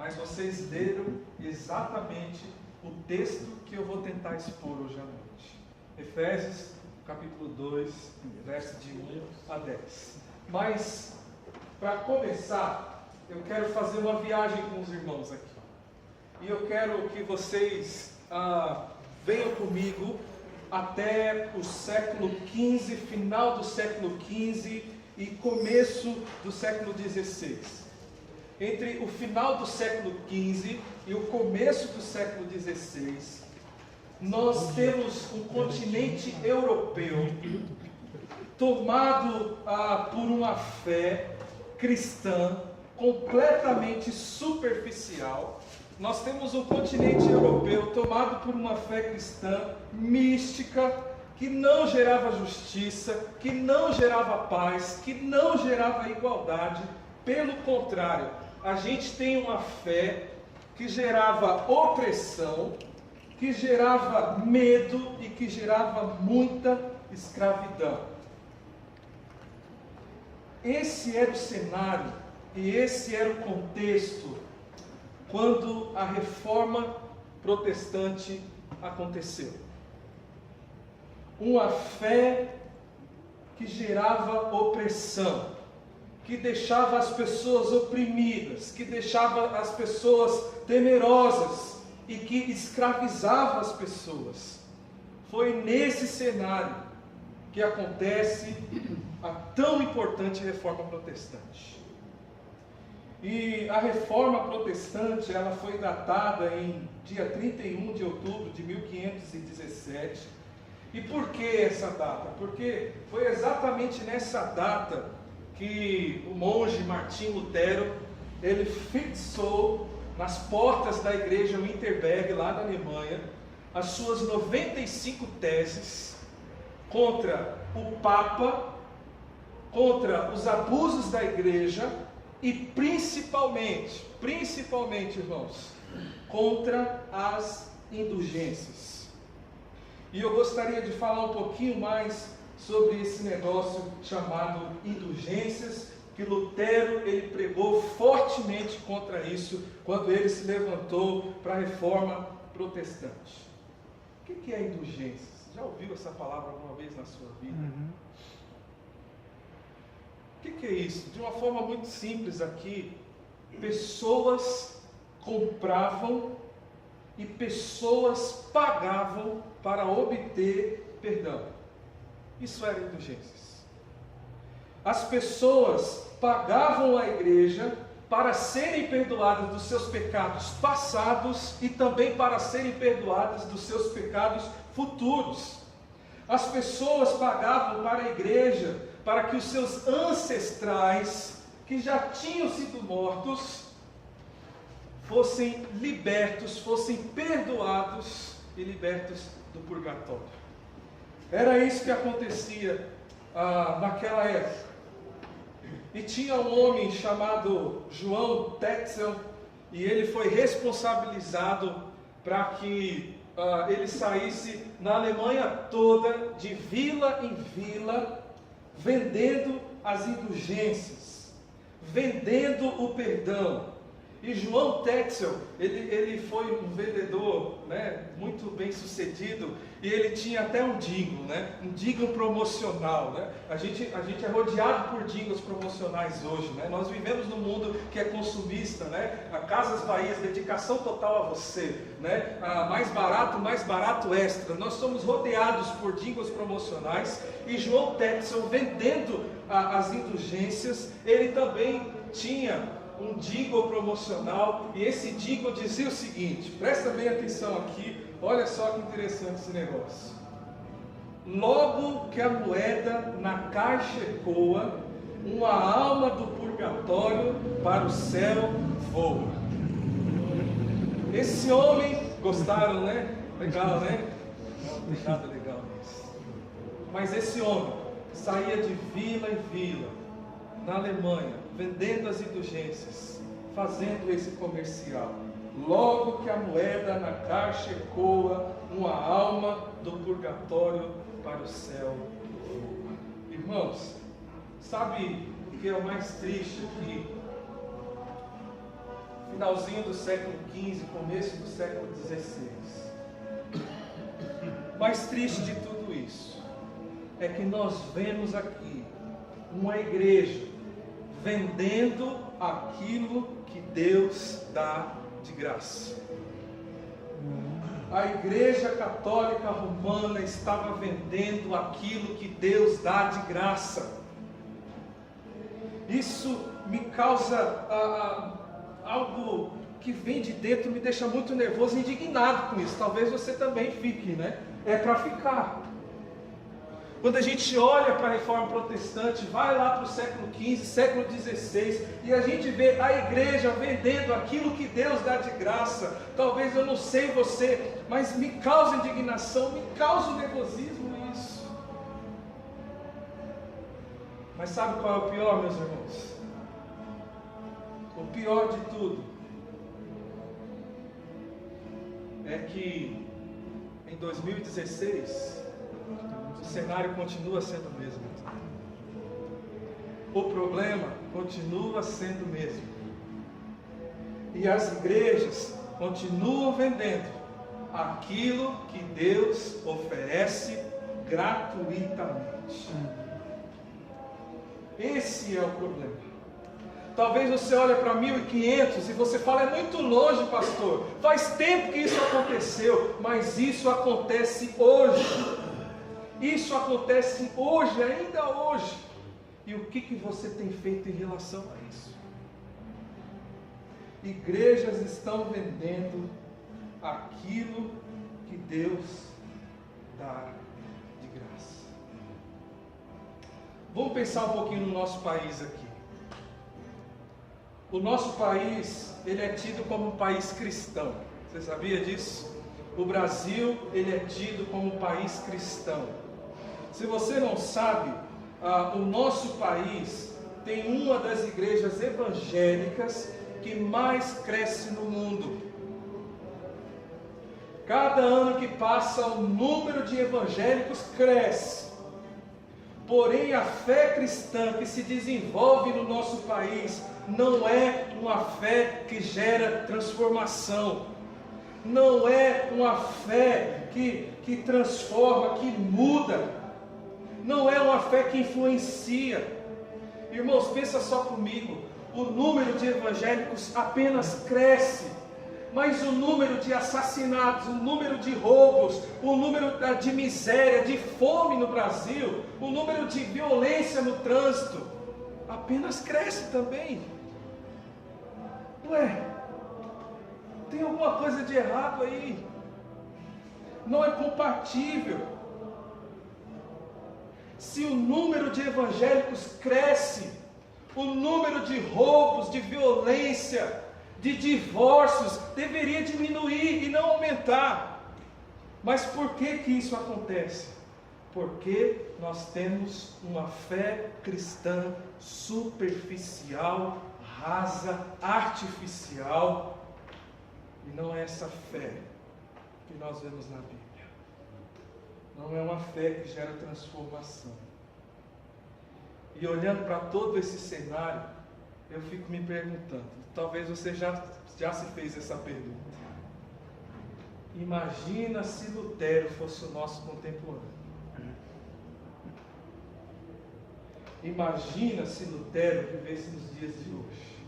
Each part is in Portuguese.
mas vocês leram exatamente o texto que eu vou tentar expor hoje à noite. Efésios, capítulo 2, versos de 1 a 10. Mas, para começar, eu quero fazer uma viagem com os irmãos aqui. E eu quero que vocês venham comigo até o século XV, final do século XV e começo do século XVI. Entre o final do século XV e o começo do século XVI, nós temos um continente europeu tomado por uma fé cristã completamente superficial. Nós temos um continente europeu tomado por uma fé cristã mística, que não gerava justiça, que não gerava paz, que não gerava igualdade. Pelo contrário, a gente tem uma fé que gerava opressão, que gerava medo e que gerava muita escravidão. Esse era o cenário e esse era o contexto quando a reforma protestante aconteceu. Uma fé que gerava opressão, que deixava as pessoas oprimidas, que deixava as pessoas temerosas e que escravizava as pessoas. Foi nesse cenário que acontece a tão importante reforma protestante. E a reforma protestante, ela foi datada em dia 31 de outubro de 1517. E por que essa data? Porque foi exatamente nessa data que o monge Martinho Lutero, ele fixou nas portas da igreja Wittenberg, lá na Alemanha, as suas 95 teses contra o Papa, contra os abusos da igreja e principalmente, irmãos, contra as indulgências. E eu gostaria de falar um pouquinho mais sobre esse negócio chamado indulgências, que Lutero ele pregou fortemente contra isso quando ele se levantou para a reforma protestante. O que é indulgências? Já ouviu essa palavra alguma vez na sua vida? O que é isso? De uma forma muito simples aqui, pessoas compravam e pessoas pagavam para obter perdão. Isso era indulgências. As pessoas pagavam a igreja para serem perdoadas dos seus pecados passados e também para serem perdoadas dos seus pecados futuros. As pessoas pagavam para a igreja para que os seus ancestrais, que já tinham sido mortos, fossem libertos, fossem perdoados e libertos do purgatório. Era isso que acontecia naquela época. E tinha um homem chamado João Tetzel, e ele foi responsabilizado para que ele saísse na Alemanha toda, de vila em vila, vendendo as indulgências, vendendo o perdão. E João Tetzel, ele foi um vendedor, muito bem sucedido, e ele tinha até um jingle, um jingle promocional. A gente é rodeado por jingles promocionais hoje. Nós vivemos num mundo que é consumista, a Casas Bahia, dedicação total a você, mais barato extra. Nós somos rodeados por jingles promocionais, e João Tetzel, vendendo as indulgências, ele também tinha um jingle promocional, e esse jingle dizia o seguinte, presta bem atenção aqui, olha só que interessante esse negócio. Logo que a moeda na caixa ecoa, uma alma do purgatório para o céu voa. Esse homem, gostaram, Legal, legal isso. Mas esse homem saía de vila em vila, na Alemanha, vendendo as indulgências, fazendo esse comercial. Logo que a moeda na caixa ecoa, uma alma do purgatório para o céu voa. Irmãos, sabe o que é o mais triste aqui? finalzinho do século XV, começo do século XVI. Mais triste de tudo isso é que nós vemos aqui uma igreja vendendo aquilo que Deus dá de graça. A Igreja Católica Romana estava vendendo aquilo que Deus dá de graça. Isso me causa algo que vem de dentro, me deixa muito nervoso e indignado com isso. Talvez você também fique, né? É para ficar. Quando a gente olha para a Reforma Protestante, vai lá para o século XV, século XVI, e a gente vê a igreja vendendo aquilo que Deus dá de graça. Talvez eu não sei você, mas me causa indignação, me causa nervosismo isso. Mas sabe qual é o pior, meus irmãos? O pior de tudo é que em 2016 o cenário continua sendo o mesmo. O problema continua sendo o mesmo. E as igrejas continuam vendendo aquilo que Deus oferece gratuitamente. Esse é o problema. Talvez você olhe para 1500 e você fala, é muito longe, pastor. Faz tempo que isso aconteceu, mas isso acontece hoje. Isso acontece hoje, ainda hoje. E o que você tem feito em relação a isso? Igrejas estão vendendo aquilo que Deus dá de graça. Vamos pensar um pouquinho no nosso país aqui. O nosso país, ele é tido como um país cristão. Você sabia disso? O Brasil, ele é tido como um país cristão. Se você não sabe, o nosso país tem uma das igrejas evangélicas que mais cresce no mundo. Cada ano que passa, o número de evangélicos cresce. Porém, a fé cristã que se desenvolve no nosso país não é uma fé que gera transformação. Não é uma fé que transforma, que muda. Não é uma fé que influencia. Irmãos, pensa só comigo. O número de evangélicos apenas cresce. Mas o número de assassinatos, o número de roubos, o número de miséria, de fome no Brasil, o número de violência no trânsito, apenas cresce também. Ué, tem alguma coisa de errado aí. Não é compatível. Se o número de evangélicos cresce, o número de roubos, de violência, de divórcios deveria diminuir e não aumentar. Mas por que isso acontece? Porque nós temos uma fé cristã superficial, rasa, artificial, e não é essa fé que nós vemos na Bíblia. Não é uma fé que gera transformação. E olhando para todo esse cenário, eu fico me perguntando, talvez você já se fez essa pergunta. Imagina se Lutero fosse o nosso contemporâneo. Imagina se Lutero vivesse nos dias de hoje.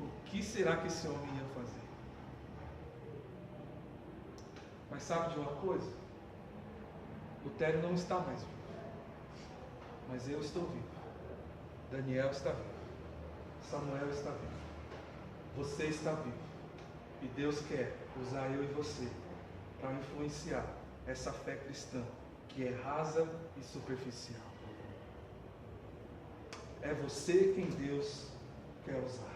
O que será que esse homem ia fazer? Mas sabe de uma coisa? Lutero não está mais vivo. Mas eu estou vivo. Daniel está vivo. Samuel está vivo. Você está vivo. E Deus quer usar eu e você para influenciar essa fé cristã que é rasa e superficial. É você quem Deus quer usar.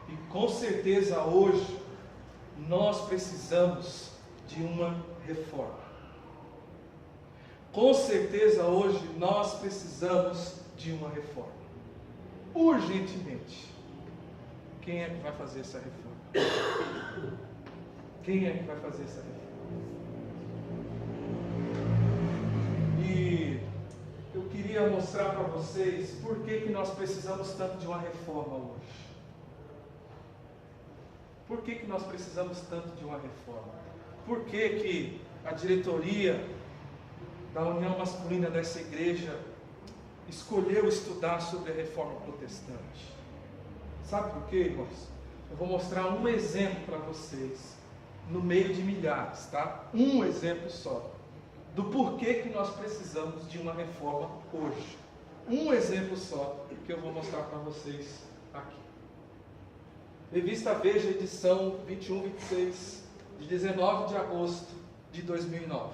E com certeza hoje nós precisamos de uma reforma. Com certeza hoje nós precisamos de uma reforma. Urgentemente. Quem é que vai fazer essa reforma? Quem é que vai fazer essa reforma? E eu queria queria mostrar para vocês por que nós precisamos tanto de uma reforma hoje. Por que nós precisamos tanto de uma reforma? Por que a diretoria da União Masculina dessa igreja escolheu estudar sobre a reforma protestante? Sabe por quê, irmãos? Eu vou mostrar um exemplo para vocês, no meio de milhares, tá? Um exemplo só, do porquê que nós precisamos de uma reforma hoje. Um exemplo só, que eu vou mostrar para vocês aqui. Revista Veja, edição 21-26, de 19 de agosto de 2009.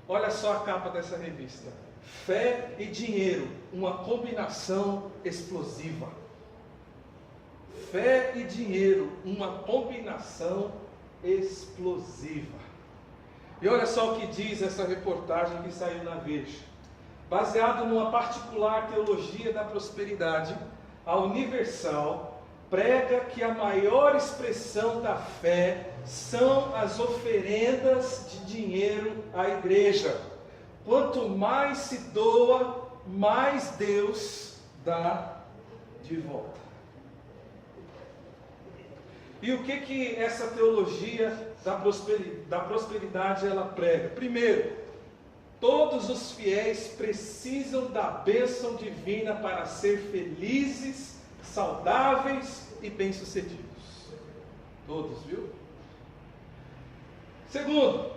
Olha só a capa dessa revista. Fé e dinheiro, uma combinação explosiva. Fé e dinheiro, uma combinação explosiva. E olha só o que diz essa reportagem que saiu na Veja. Baseado numa particular teologia da prosperidade, a Universal prega que a maior expressão da fé são as oferendas de dinheiro à igreja. Quanto mais se doa, mais Deus dá de volta. E o que essa teologia da prosperidade ela prega? Primeiro, todos os fiéis precisam da bênção divina para ser felizes, saudáveis e bem-sucedidos. Todos, viu? Segundo,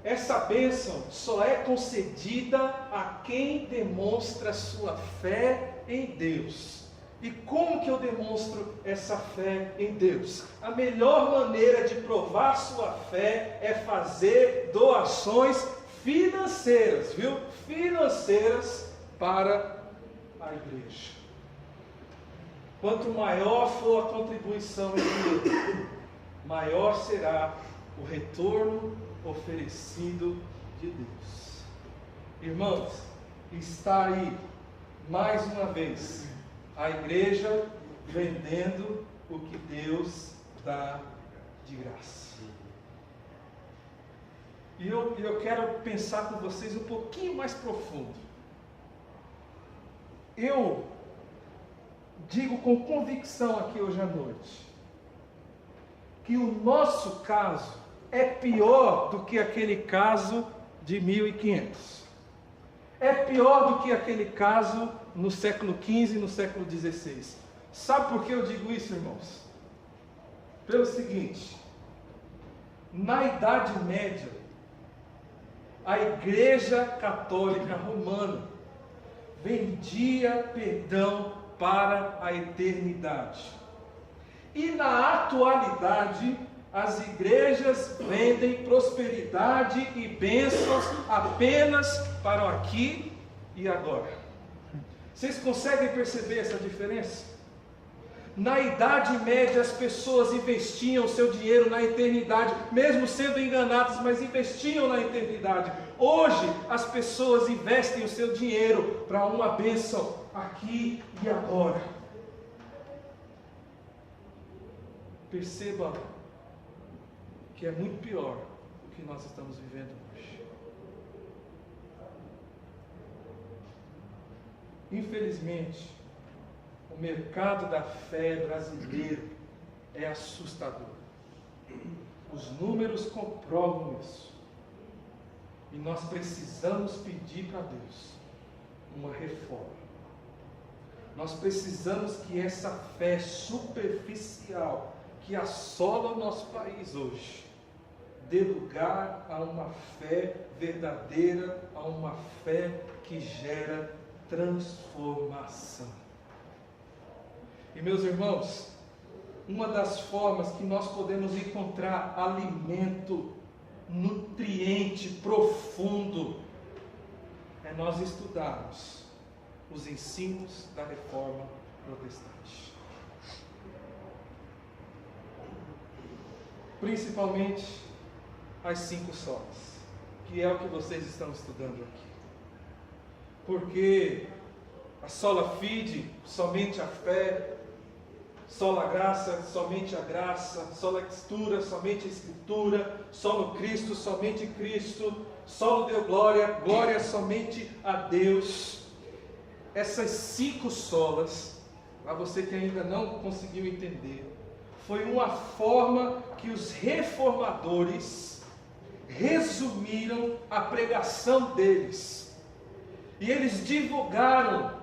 essa bênção só é concedida a quem demonstra sua fé em Deus. E como que eu demonstro essa fé em Deus? A melhor maneira de provar sua fé é fazer doações financeiras, viu? Financeiras para a igreja. Quanto maior for a contribuição em Deus, maior será o retorno oferecido de Deus. Irmãos, está aí, mais uma vez, a igreja vendendo o que Deus dá de graça. E eu quero pensar com vocês um pouquinho mais profundo. Eu digo com convicção aqui hoje à noite, que o nosso caso é pior do que aquele caso de 1500. É pior do que aquele caso no século XV e no século XVI. Sabe por que eu digo isso, irmãos? Pelo seguinte: na Idade Média, a Igreja Católica Romana vendia perdão para a eternidade. E na atualidade, as igrejas vendem prosperidade e bênçãos apenas para o aqui e agora. Vocês conseguem perceber essa diferença? Na Idade Média, as pessoas investiam seu dinheiro na eternidade, mesmo sendo enganadas, mas investiam na eternidade. Hoje, as pessoas investem o seu dinheiro para uma bênção aqui e agora. Perceba que é muito pior o que nós estamos vivendo hoje. Infelizmente, o mercado da fé brasileiro é assustador. Os números comprovam isso. E nós precisamos pedir para Deus uma reforma. Nós precisamos que essa fé superficial que assola o nosso país hoje dê lugar a uma fé verdadeira, a uma fé que gera transformação. E meus irmãos, uma das formas que nós podemos encontrar alimento, nutriente profundo, é nós estudarmos os ensinos da reforma protestante. Principalmente as 5 solas, que é o que vocês estão estudando aqui. Porque a sola fide, somente a fé, Sola graça, somente a graça, sola escritura, somente a escritura, só no Cristo, somente Cristo, só no Deus glória, glória somente a Deus. Essas 5 solas, para você que ainda não conseguiu entender, foi uma forma que os reformadores resumiram a pregação deles. E eles divulgaram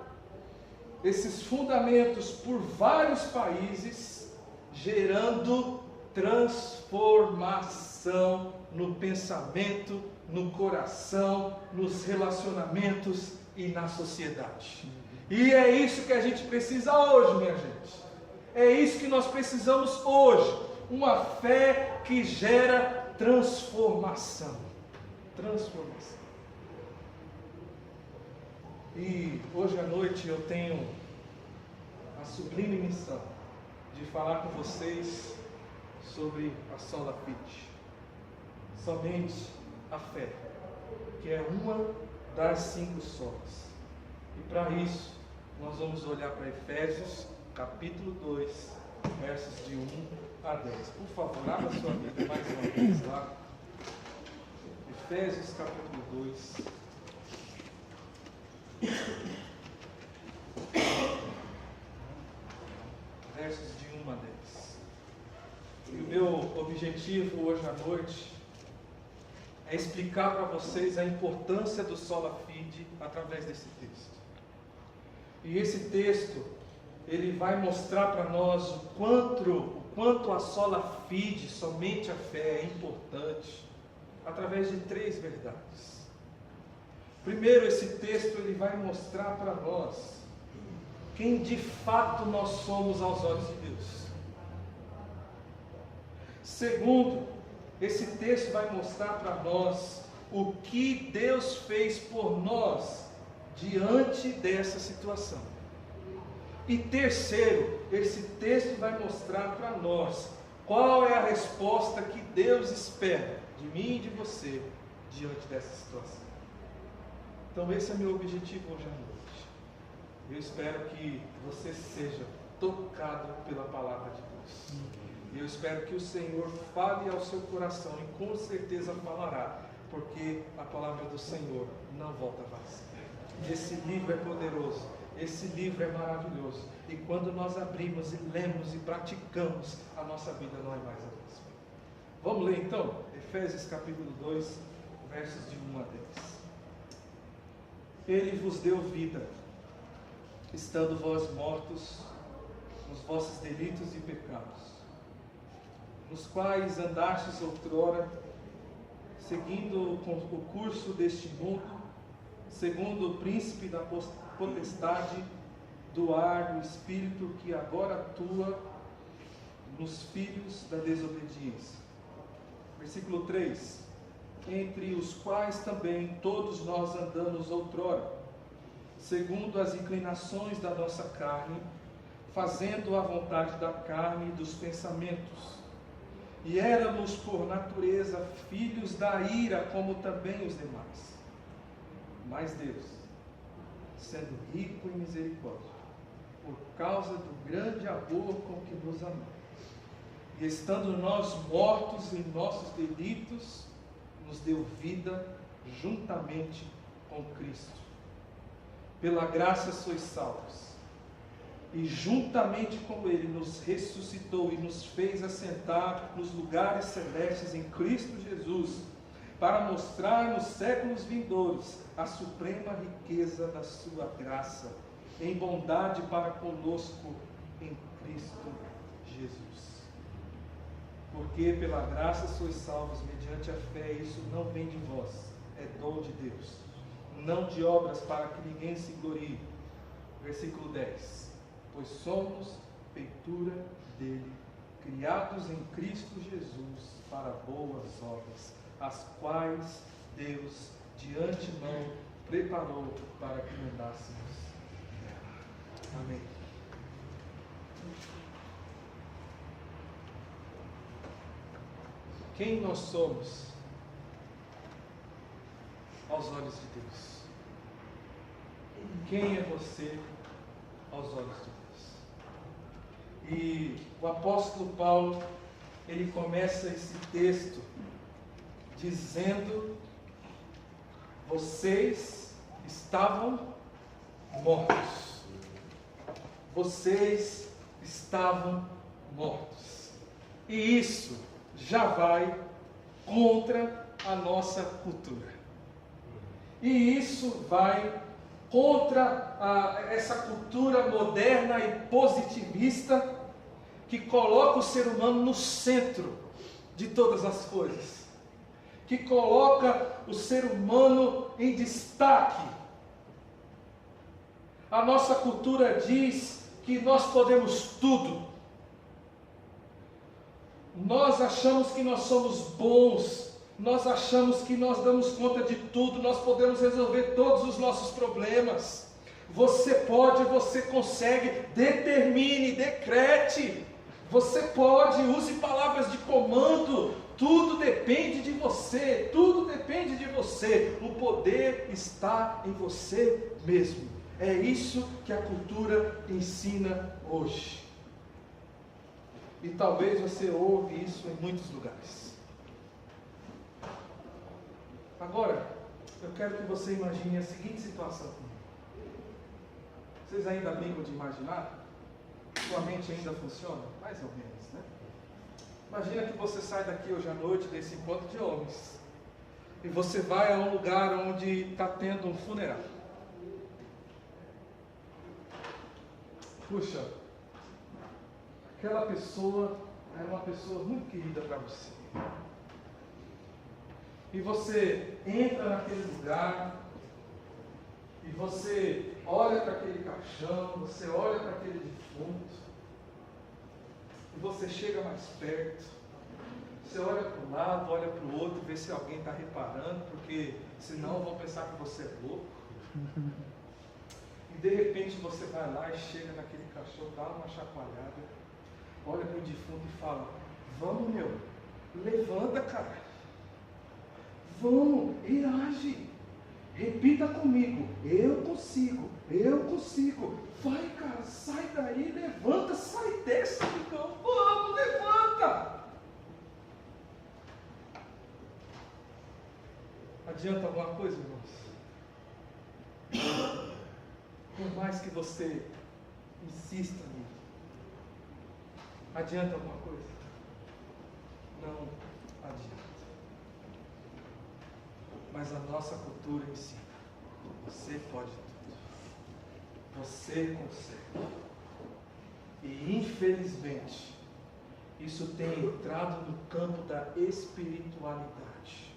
esses fundamentos por vários países, gerando transformação no pensamento, no coração, nos relacionamentos e na sociedade. E é isso que a gente precisa hoje, minha gente. É isso que nós precisamos hoje. Uma fé que gera transformação. Transformação. E hoje à noite eu tenho a sublime missão de falar com vocês sobre a sola fide. Somente a fé, que é uma das 5 solas. E para isso, nós vamos olhar para Efésios, capítulo 2, versos de 1 a 10. Por favor, abra sua Bíblia mais uma vez lá. Efésios, capítulo 2. Versos de 1 a 10. E o meu objetivo hoje à noite é explicar para vocês a importância do sola fide através desse texto. E esse texto, ele vai mostrar para nós o quanto a sola fide, somente a fé, é importante, através de 3 verdades. Primeiro, esse texto ele vai mostrar para nós quem de fato nós somos aos olhos de Deus. Segundo, esse texto vai mostrar para nós o que Deus fez por nós diante dessa situação. E terceiro, esse texto vai mostrar para nós qual é a resposta que Deus espera de mim e de você diante dessa situação. Então esse é meu objetivo hoje à noite. Eu espero que você seja tocado pela palavra de Deus. E eu espero que o Senhor fale ao seu coração, e com certeza falará, porque a palavra do Senhor não volta vazia. Esse livro é poderoso, esse livro é maravilhoso, e quando nós abrimos e lemos e praticamos, a nossa vida não é mais a mesma. Vamos ler então? Efésios capítulo 2, versos de 1 a 10. Ele vos deu vida, estando vós mortos nos vossos delitos e pecados, nos quais andastes outrora, seguindo o curso deste mundo, segundo o príncipe da potestade do ar do espírito que agora atua nos filhos da desobediência. Versículo 3: entre os quais também todos nós andamos outrora, segundo as inclinações da nossa carne, fazendo a vontade da carne e dos pensamentos. E éramos por natureza filhos da ira, como também os demais. Mas Deus, sendo rico em misericórdia, por causa do grande amor com que nos amou, e estando nós mortos em nossos delitos, nos deu vida juntamente com Cristo. Pela graça sois salvos, e juntamente com Ele nos ressuscitou e nos fez assentar nos lugares celestes em Cristo Jesus, para mostrar nos séculos vindouros a suprema riqueza da sua graça, em bondade para conosco em Cristo Jesus. Porque pela graça sois salvos mediante a fé, e isso não vem de vós, é dom de Deus, não de obras para que ninguém se glorie. Versículo 10: pois somos feitura dele, criados em Cristo Jesus para boas obras, as quais Deus de antemão preparou para que andássemos nela. Amém. Quem nós somos aos olhos de Deus? Quem é você aos olhos de Deus? E o apóstolo Paulo, ele começa esse texto dizendo: vocês estavam mortos. Vocês estavam mortos. E isso já vai contra a nossa cultura. E isso vai contra essa cultura moderna e positivista que coloca o ser humano no centro de todas as coisas, que coloca o ser humano em destaque. A nossa cultura diz que nós podemos tudo. Nós achamos que nós somos bons, nós achamos que nós damos conta de tudo, nós podemos resolver todos os nossos problemas. Você pode, você consegue, determine, decrete. Você pode, use palavras de comando. Tudo depende de você, tudo depende de você. O poder está em você mesmo. É isso que a cultura ensina hoje. E talvez você ouve isso em muitos lugares. Agora, eu quero que você imagine a seguinte situação comigo. Vocês ainda brincam de imaginar? Sua mente ainda funciona? Mais ou menos, né? Imagina que você sai daqui hoje à noite desse encontro de homens e você vai a um lugar onde está tendo um funeral. Puxa, aquela pessoa é uma pessoa muito querida para você. E você entra naquele lugar e você olha para aquele caixão, você olha para aquele defunto, e você chega mais perto, você olha para um lado, olha para o outro, vê se alguém está reparando, porque senão vão pensar que você é louco. E de repente você vai lá e chega naquele caixão, dá uma chacoalhada, olha para o defunto e fala: vamos, meu, levanta, cara. Vamos, e age. Repita comigo: eu consigo, eu consigo. Vai, cara, sai daí, levanta, sai dessa, amigão. Vamos, levanta. Adianta alguma coisa, irmãos? Por mais que você insista nisso, adianta alguma coisa? Não adianta. Mas a nossa cultura ensina: você pode tudo, você consegue. E infelizmente isso tem entrado no campo da espiritualidade.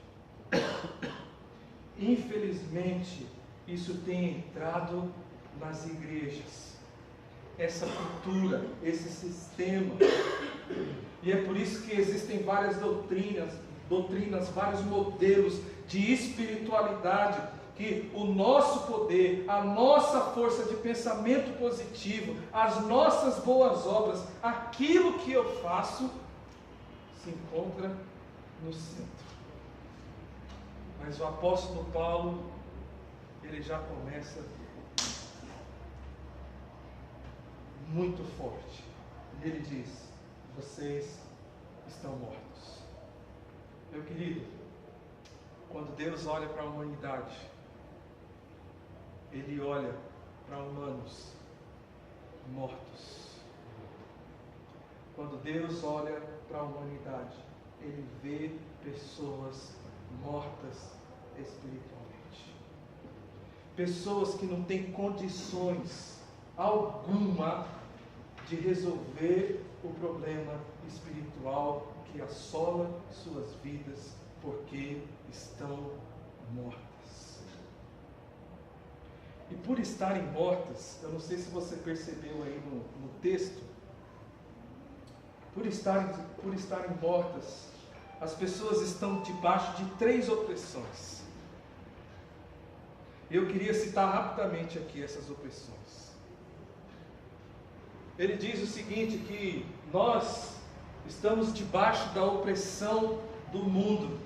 Infelizmente isso tem entrado nas igrejas, essa cultura, esse sistema. E é por isso que existem várias doutrinas, vários modelos de espiritualidade, que o nosso poder, a nossa força de pensamento positivo, as nossas boas obras, aquilo que eu faço, se encontra no centro. Mas o apóstolo Paulo, ele já começa muito forte. Ele diz: vocês estão mortos. Meu querido, quando Deus olha para a humanidade, Ele olha para humanos mortos. Quando Deus olha para a humanidade, Ele vê pessoas mortas espiritualmente. Pessoas que não têm condições alguma de resolver o problema espiritual que assola suas vidas, porque estão mortas. E por estarem mortas, eu não sei se você percebeu aí no texto, por estarem mortas, as pessoas estão debaixo de 3 opressões. Eu queria citar rapidamente aqui essas opressões. Ele diz o seguinte, que nós estamos debaixo da opressão do mundo.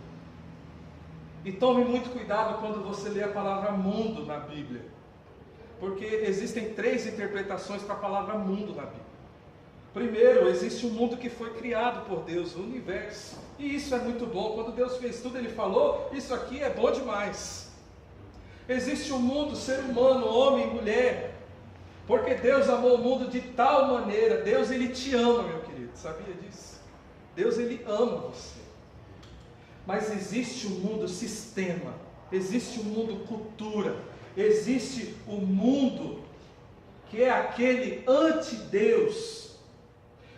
E tome muito cuidado quando você lê a palavra mundo na Bíblia, porque existem 3 interpretações para a palavra mundo na Bíblia. Primeiro, existe um mundo que foi criado por Deus, o universo. E isso é muito bom. Quando Deus fez tudo, Ele falou, isso aqui é bom demais. Existe um mundo, ser humano, homem e mulher. Porque Deus amou o mundo de tal maneira. Deus, Ele te ama, meu querido. Sabia disso? Deus, Ele ama você. Mas existe um mundo sistema. Existe um mundo cultura. Existe o mundo que é aquele anti-Deus.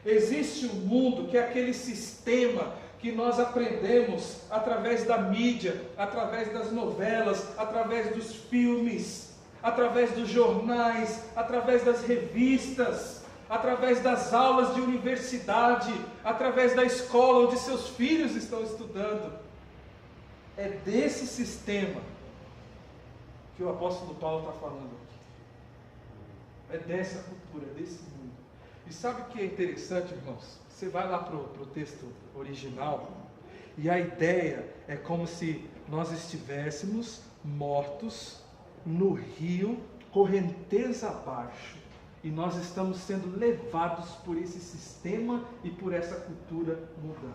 Existe um mundo que é aquele sistema que nós aprendemos através da mídia, através das novelas, através dos filmes, através dos jornais, através das revistas, através das aulas de universidade, através da escola onde seus filhos estão estudando. É desse sistema que o apóstolo Paulo está falando aqui. É dessa cultura, desse mundo. E sabe o que é interessante, irmãos? Você vai lá para o texto original, e a ideia é como se nós estivéssemos mortos no rio, correnteza abaixo, e nós estamos sendo levados por esse sistema e por essa cultura mundana.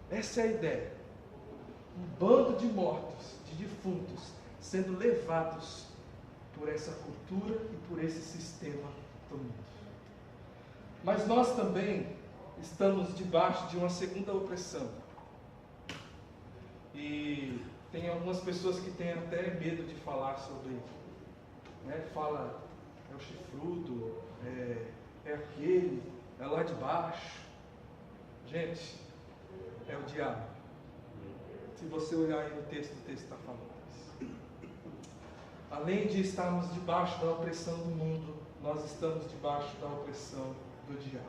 Essa é a ideia. Um bando de mortos, de defuntos, sendo levados por essa cultura e por esse sistema do mundo. Mas nós também estamos debaixo de uma segunda opressão. E tem algumas pessoas que têm até medo de falar sobre isso. Fala, é o chifrudo, é aquele, é lá de baixo. Gente, é o diabo. Se você olhar aí no texto, o texto está falando isso. Além de estarmos debaixo da opressão do mundo, nós estamos debaixo da opressão do diabo.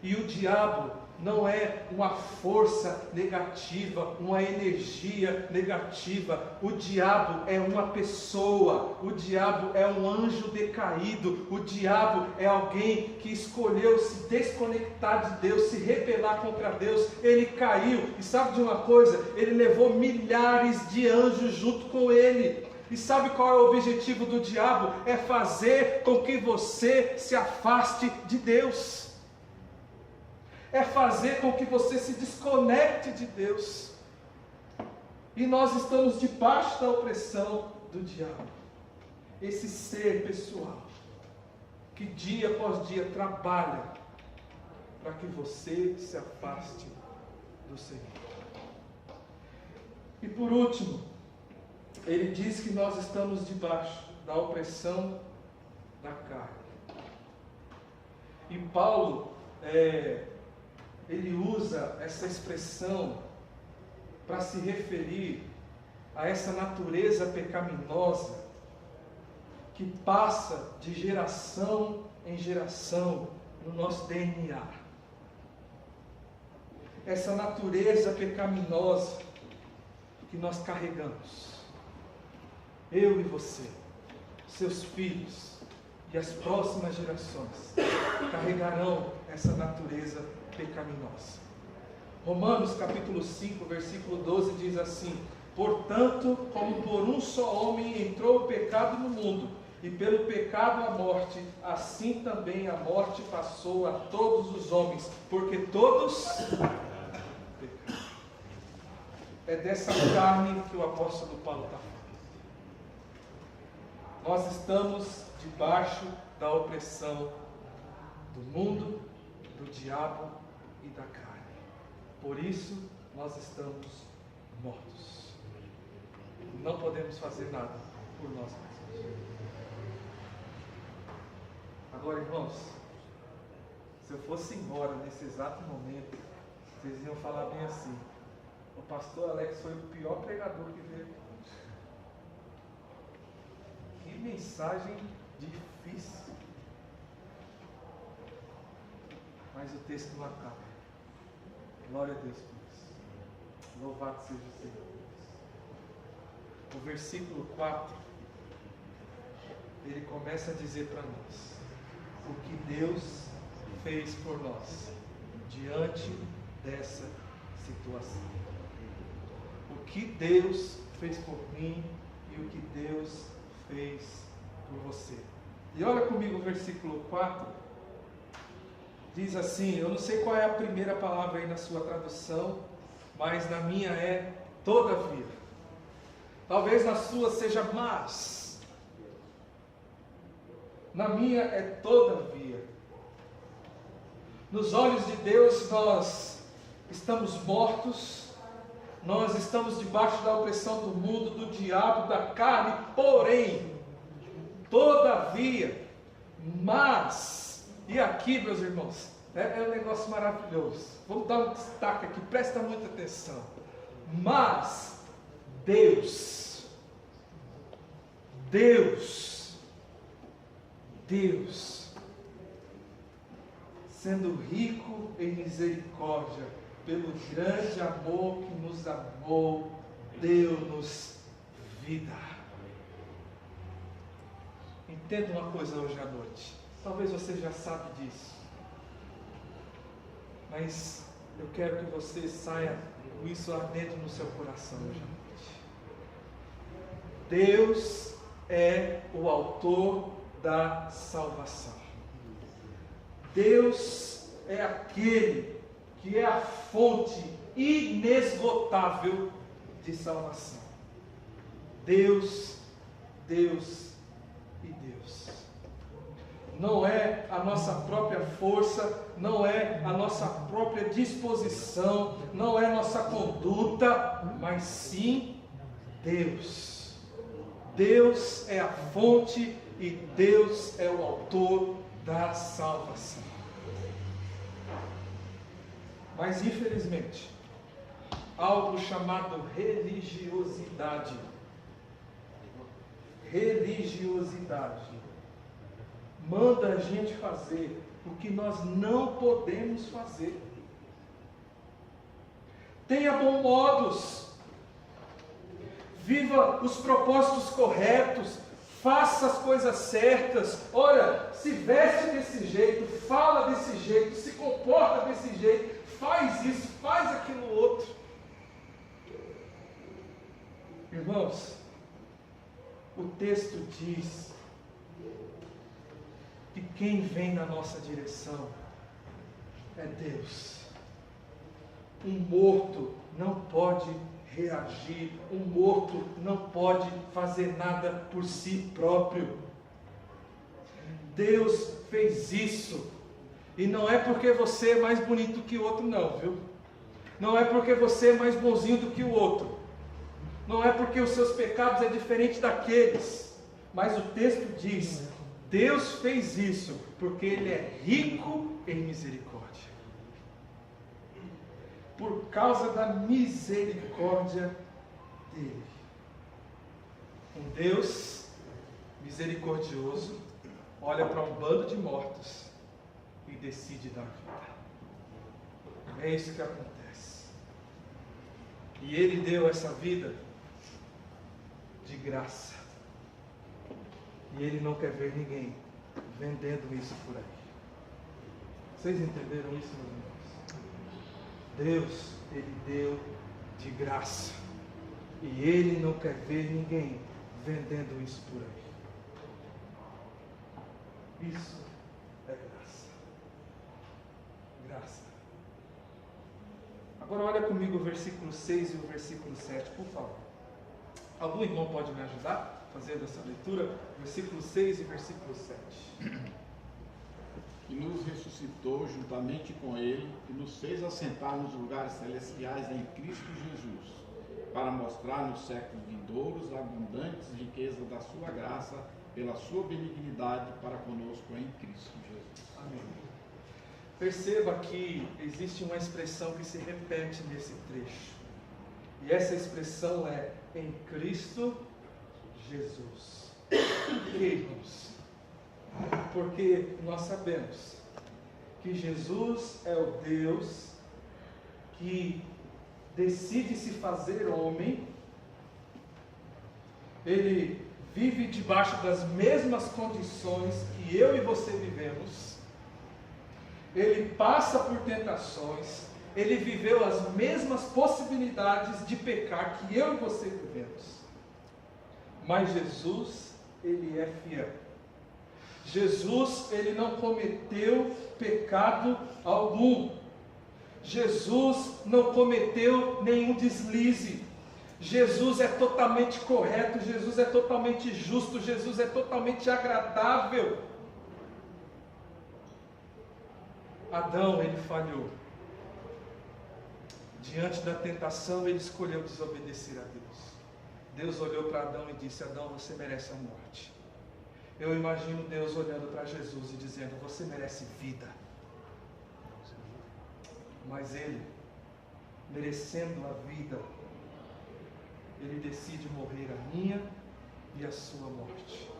E o diabo não é uma força negativa, uma energia negativa. O diabo é uma pessoa. O diabo é um anjo decaído. O diabo é alguém que escolheu se desconectar de Deus, se rebelar contra Deus. Ele caiu. E sabe de uma coisa? Ele levou milhares de anjos junto com ele. E sabe qual é o objetivo do diabo? É fazer com que você se afaste de Deus. É fazer com que você se desconecte de Deus. E nós estamos debaixo da opressão do diabo. Esse ser pessoal, que dia após dia trabalha para que você se afaste do Senhor. E por último, ele diz que nós estamos debaixo da opressão da carne. E Paulo, ele usa essa expressão para se referir a essa natureza pecaminosa que passa de geração em geração no nosso DNA. Essa natureza pecaminosa que nós carregamos. Eu e você, seus filhos e as próximas gerações carregarão essa natureza pecaminosa. Romanos capítulo 5, versículo 12 diz assim: portanto, como por um só homem entrou o pecado no mundo, e pelo pecado a morte, assim também a morte passou a todos os homens, porque todos pecaram. É dessa carne que o apóstolo Paulo está falando. Nós estamos debaixo da opressão do mundo, do diabo e da carne. Por isso, nós estamos mortos. Não podemos fazer nada por nós mesmos. Agora, irmãos, se eu fosse embora nesse exato momento, vocês iam falar bem assim: o pastor Alex foi o pior pregador que veio aqui. Que mensagem difícil. Mas o texto não acaba. Glória a Deus por isso. Louvado seja o Senhor. O versículo 4, ele começa a dizer para nós o que Deus fez por nós diante dessa situação. O que Deus fez por mim e o que Deus fez por você. E olha comigo o versículo 4, diz assim, eu não sei qual é a primeira palavra aí na sua tradução, mas na minha é todavia. Talvez na sua seja mas. Na minha é todavia. Nos olhos de Deus nós estamos mortos, nós estamos debaixo da opressão do mundo, do diabo, da carne, porém, todavia, mas, e aqui meus irmãos, é um negócio maravilhoso, vamos dar um destaque aqui, presta muita atenção, mas, Deus, sendo rico em misericórdia, pelo grande amor que nos amou, deu-nos vida. Entenda uma coisa hoje à noite, talvez você já sabe disso, mas eu quero que você saia com isso ardendo no seu coração hoje à noite. Deus é o autor da salvação. Deus é aquele que é a fonte inesgotável de salvação. Deus e Deus. Não é a nossa própria força, não é a nossa própria disposição, não é nossa conduta, mas sim Deus. Deus é a fonte e Deus é o autor da salvação. Mas infelizmente, algo chamado religiosidade manda a gente fazer o que nós não podemos fazer. Tenha bons modos, viva os propósitos corretos, faça as coisas certas, olha, se veste desse jeito, fala desse jeito, se comporta desse jeito, faz isso, faz aquilo outro. Irmãos, o texto diz que quem vem na nossa direção é Deus. Um morto não pode reagir, um morto não pode fazer nada por si próprio. Deus fez isso, e não é porque você é mais bonito que o outro não, viu? Não é porque você é mais bonzinho do que o outro, não é porque os seus pecados é diferente daqueles, mas o texto diz, Deus fez isso, porque Ele é rico em misericórdia. Por causa da misericórdia dele. Um Deus misericordioso olha para um bando de mortos e decide dar vida. É isso que acontece. E Ele deu essa vida de graça. E Ele não quer ver ninguém vendendo isso por aí. Vocês entenderam isso, meus irmãos? Deus, Ele deu de graça. E Ele não quer ver ninguém vendendo isso por aí. Isso é graça. Graça. Agora olha comigo o versículo 6 e o versículo 7, por favor. Algum irmão pode me ajudar fazendo essa leitura? Versículo 6 e versículo 7. Que nos ressuscitou juntamente com Ele e nos fez assentar nos lugares celestiais em Cristo Jesus, para mostrar nos séculos vindouros a abundantes riqueza da sua graça, pela sua benignidade para conosco em Cristo Jesus. Amém. Perceba que existe uma expressão que se repete nesse trecho. E essa expressão é em Cristo Jesus. Por que, irmãos? Porque nós sabemos que Jesus é o Deus que decide se fazer homem. Ele vive debaixo das mesmas condições que eu e você vivemos. Ele passa por tentações. Ele viveu as mesmas possibilidades de pecar que eu e você vivemos. Mas Jesus, Ele é fiel. Jesus, ele não cometeu pecado algum. Jesus não cometeu nenhum deslize. Jesus é totalmente correto, Jesus é totalmente justo, Jesus é totalmente agradável. Adão, ele falhou. Diante da tentação, ele escolheu desobedecer a Deus. Deus olhou para Adão e disse: Adão, você merece a morte. Eu imagino Deus olhando para Jesus e dizendo: você merece vida. Mas ele, merecendo a vida, ele decide morrer a minha e a sua morte.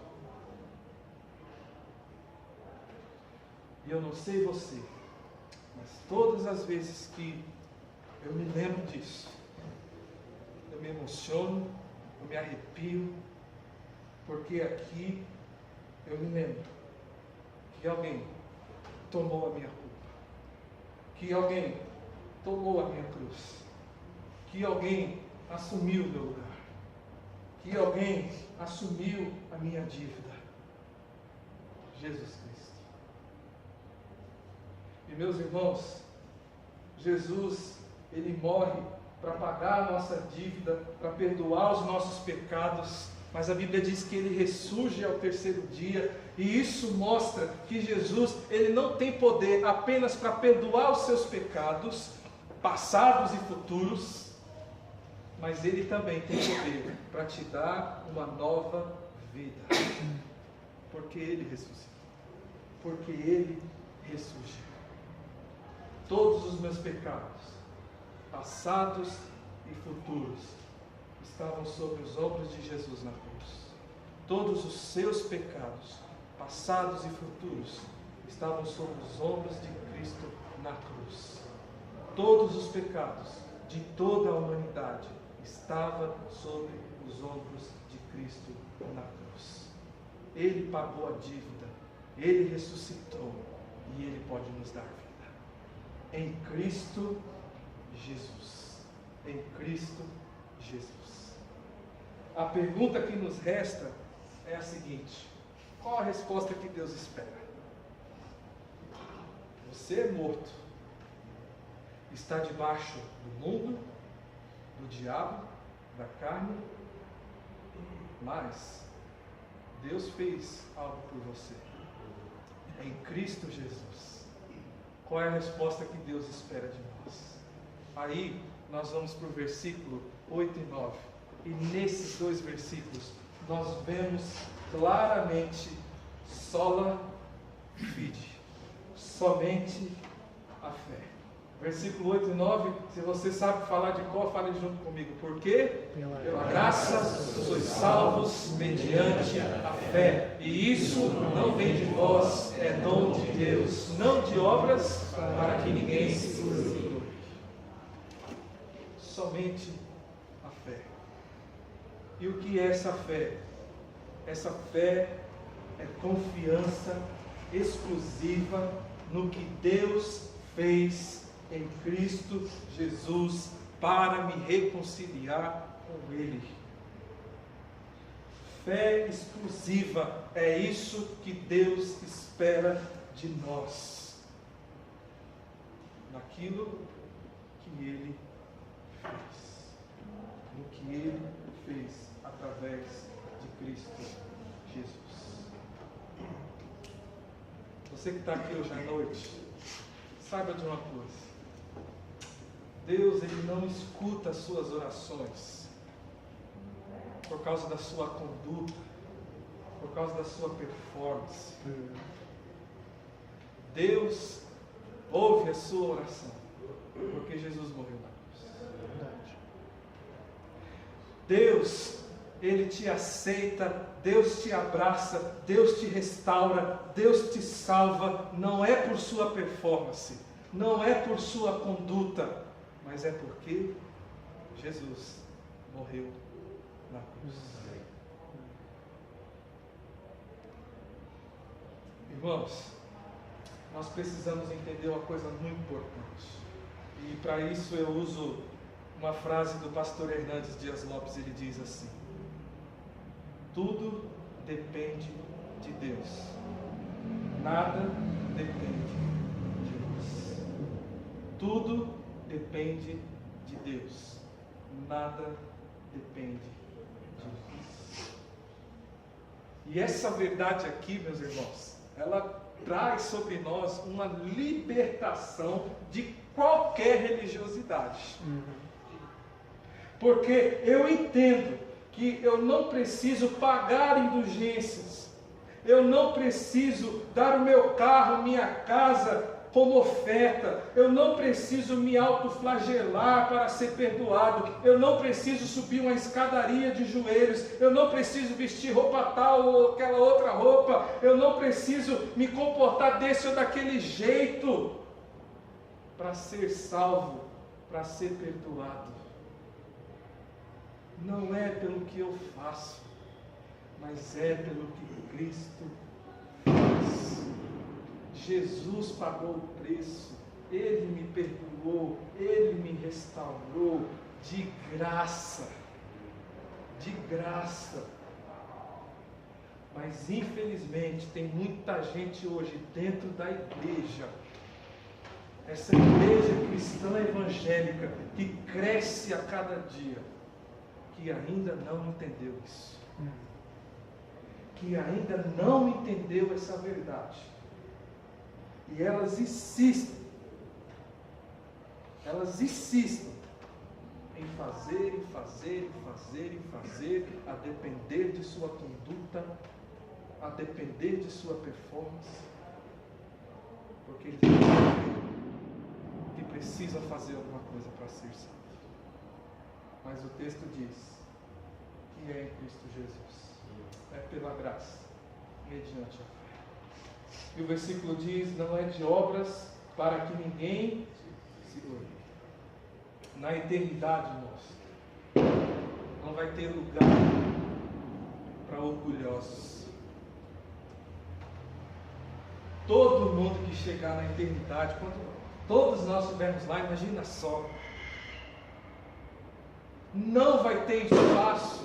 E eu não sei você, mas todas as vezes que eu me lembro disso, eu me emociono, eu me arrepio, porque aqui eu me lembro que alguém tomou a minha culpa, que alguém tomou a minha cruz, que alguém assumiu o meu lugar, que alguém assumiu a minha dívida. Jesus Cristo. E meus irmãos, Jesus, ele morre para pagar a nossa dívida, para perdoar os nossos pecados, mas a Bíblia diz que ele ressurge ao terceiro dia, e isso mostra que Jesus, ele não tem poder apenas para perdoar os seus pecados, passados e futuros, mas ele também tem poder para te dar uma nova vida, porque ele ressuscitou, porque ele ressurgiu. Todos os meus pecados, passados e futuros, estavam sobre os ombros de Jesus na cruz. Todos os seus pecados, passados e futuros, estavam sobre os ombros de Cristo na cruz. Todos os pecados de toda a humanidade estavam sobre os ombros de Cristo na cruz. Ele pagou a dívida, ele ressuscitou e ele pode nos dar vida. Em Cristo Jesus. Em Cristo Jesus. A pergunta que nos resta é a seguinte: qual a resposta que Deus espera? Você é morto, está debaixo do mundo, do diabo, da carne, mas Deus fez algo por você. Em Cristo Jesus. Qual é a resposta que Deus espera de nós? Aí nós vamos para o versículo 8 e 9. E nesses dois versículos nós vemos claramente sola fide, somente a fé. Versículo 8 e 9, se você sabe falar de cor, fale junto comigo. Porque pela graça sois salvos mediante a fé. E isso não vem de vós, é dom de Deus, não de obras, para que ninguém se glorie. Somente a fé. E o que é essa fé? Essa fé é confiança exclusiva no que Deus fez em Cristo Jesus para me reconciliar com Ele. Fé exclusiva, é isso que Deus espera de nós, naquilo que Ele fez, no que Ele fez através de Cristo Jesus. Você que está aqui hoje à noite, saiba de uma coisa: Deus, ele não escuta as suas orações por causa da sua conduta, por causa da sua performance. Deus ouve a sua oração porque Jesus morreu na cruz. Deus, ele te aceita, Deus te abraça, Deus te restaura, Deus te salva, não é por sua performance, não é por sua conduta, mas é porque Jesus morreu na cruz. Irmãos, nós precisamos entender uma coisa muito importante. E para isso eu uso uma frase do pastor Hernandes Dias Lopes. Ele diz assim: tudo depende de Deus, nada depende de nós. Tudo depende de Deus. Nada depende de nós. E essa verdade aqui, meus irmãos, ela traz sobre nós uma libertação de qualquer religiosidade. Porque eu entendo que eu não preciso pagar indulgências, eu não preciso dar o meu carro, minha casa como oferta, eu não preciso me autoflagelar para ser perdoado, eu não preciso subir uma escadaria de joelhos, eu não preciso vestir roupa tal ou aquela outra roupa, eu não preciso me comportar desse ou daquele jeito para ser salvo, para ser perdoado. Não é pelo que eu faço, mas é pelo que Cristo faz. Jesus pagou o preço, Ele me perdoou, Ele me restaurou de graça. De graça. Mas infelizmente tem muita gente hoje dentro da igreja, essa igreja cristã evangélica que cresce a cada dia, que ainda não entendeu isso. Que ainda não entendeu essa verdade. E elas insistem em fazer, a depender de sua conduta, a depender de sua performance, porque eles entendem que precisam fazer alguma coisa para ser salvo. Mas o texto diz que é em Cristo Jesus, é pela graça, mediante a fé. E o versículo diz: não é de obras para que ninguém se glorie. Na eternidade, irmãos, não vai ter lugar para orgulhosos. Todo mundo que chegar na eternidade, quando todos nós estivermos lá, imagina só, não vai ter espaço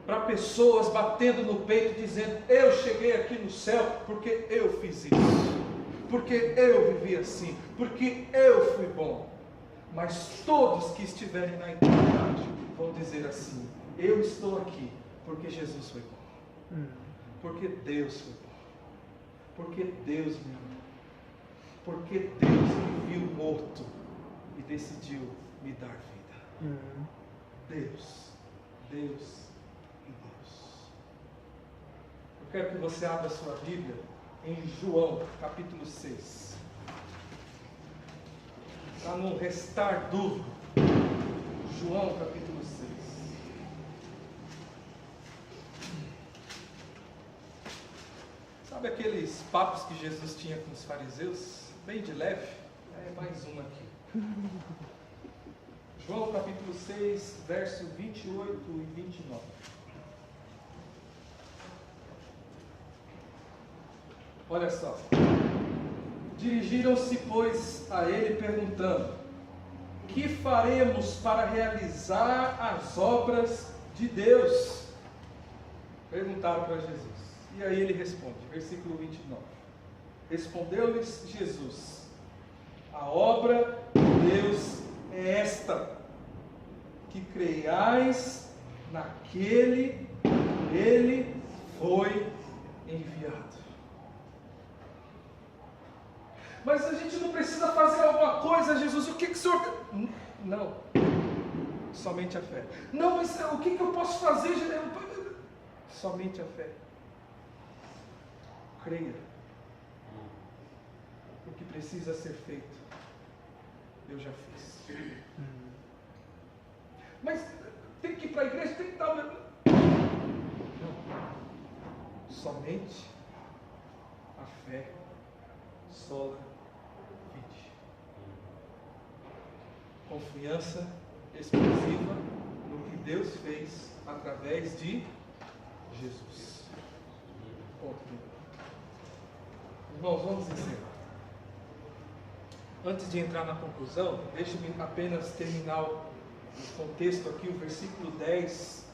para pessoas batendo no peito dizendo: eu cheguei aqui no céu porque eu fiz isso, porque eu vivi assim, porque eu fui bom. Mas todos que estiverem na eternidade vão dizer assim: eu estou aqui porque Jesus foi bom, porque Deus foi bom, porque Deus me amou, porque Deus me viu morto e decidiu me dar vida. Deus. Eu quero que você abra a sua Bíblia em João, capítulo 6. Está no restar dúvida. João, capítulo 6. Sabe aqueles papos que Jesus tinha com os fariseus? Bem de leve? É mais um aqui. João capítulo 6, verso 28 e 29. Olha só. Dirigiram-se, pois, a ele perguntando: que faremos para realizar as obras de Deus? Perguntaram para Jesus. E aí ele responde, versículo 29. Respondeu-lhes Jesus: a obra de Deus é esta, que creiais naquele que ele foi enviado. Mas a gente não precisa fazer alguma coisa, Jesus, o que o Senhor... Não, somente a fé. Não, mas o que eu posso fazer, Jesus? Somente a fé. Creia. O que precisa ser feito, eu já fiz. Mas tem que ir para a igreja, tem que dar... Não. Somente a fé. Sola fide. Confiança exclusiva no que Deus fez através de Jesus. Ponto. Irmãos, vamos encerrar. Antes de entrar na conclusão, deixe-me apenas terminar o contexto aqui, o versículo 10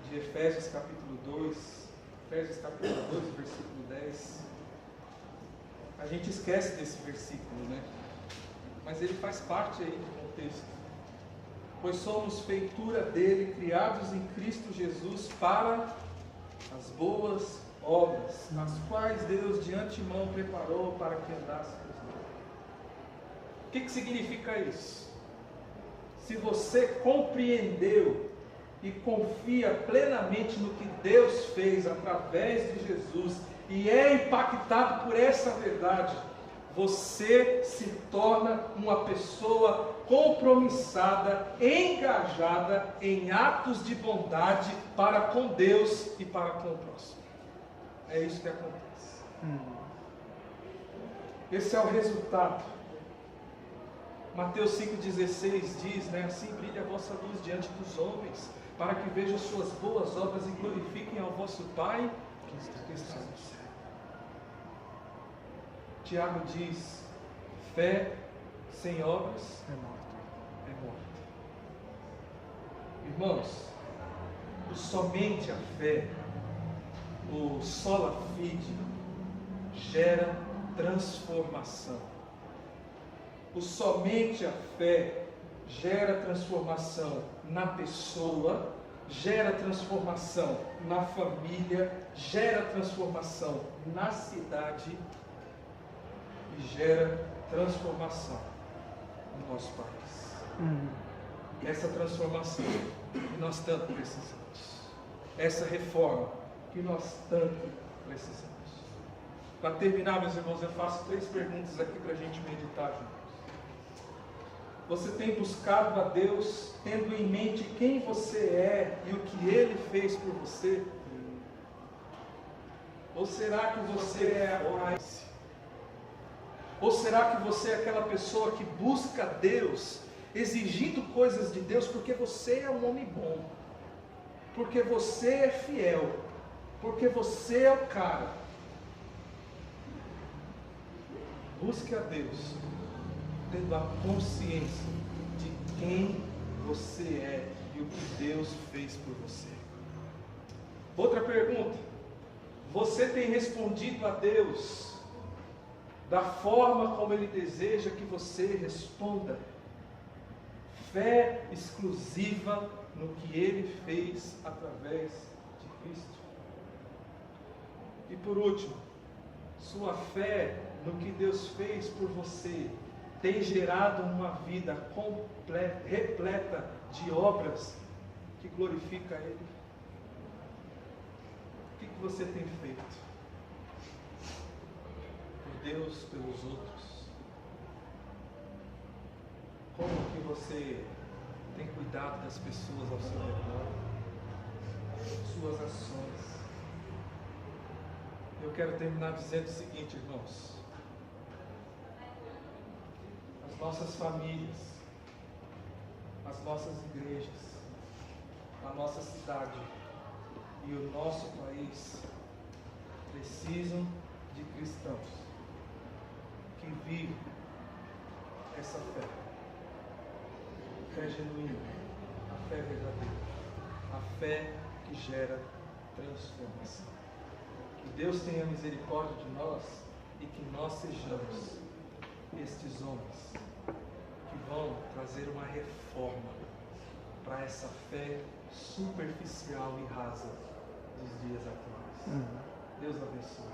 de Efésios capítulo 2. Efésios capítulo 2, versículo 10. gente esquece desse versículo, né? Mas ele faz parte aí do contexto. Pois somos feitura dele, criados em Cristo Jesus para as boas obras, as quais Deus de antemão preparou para que andássemos nele. O que significa isso? Se você compreendeu e confia plenamente no que Deus fez através de Jesus e é impactado por essa verdade, você se torna uma pessoa compromissada, engajada em atos de bondade para com Deus e para com o próximo. É isso que acontece. Esse é o resultado. Mateus 5,16 diz, né? Assim brilha a vossa luz diante dos homens, para que vejam suas boas obras e glorifiquem ao vosso Pai que está no céu. Tiago diz, fé sem obras é morta. Irmãos, o somente a fé, o sola fide, gera transformação. O somente a fé gera transformação na pessoa, gera transformação na família, gera transformação na cidade e gera transformação no nosso país. E essa transformação que nós tanto precisamos, essa reforma que nós tanto precisamos. Para terminar, meus irmãos, eu faço 3 perguntas aqui para a gente meditar juntos. Você tem buscado a Deus tendo em mente quem você é e o que Ele fez por você? Ou será que você é a raiz? Ou será que você é aquela pessoa que busca Deus, exigindo coisas de Deus porque você é um homem bom, porque você é fiel, porque você é o cara? Busque a Deus tendo a consciência de quem você é e o que Deus fez por você. Outra pergunta: você tem respondido a Deus da forma como Ele deseja que você responda? Fé exclusiva no que Ele fez através de Cristo. E por último, sua fé no que Deus fez por você tem gerado uma vida completa, repleta de obras que glorifica Ele? O que você tem feito por Deus, pelos outros? Como que você tem cuidado das pessoas ao seu redor? Suas ações. Eu quero terminar dizendo o seguinte, irmãos: as nossas famílias, as nossas igrejas, a nossa cidade e o nosso país precisam de cristãos que vivem essa fé. Fé genuína, a fé verdadeira, a fé que gera transformação. Que Deus tenha misericórdia de nós e que nós sejamos estes homens que vão trazer uma reforma para essa fé superficial e rasa dos dias atuais. Deus abençoe.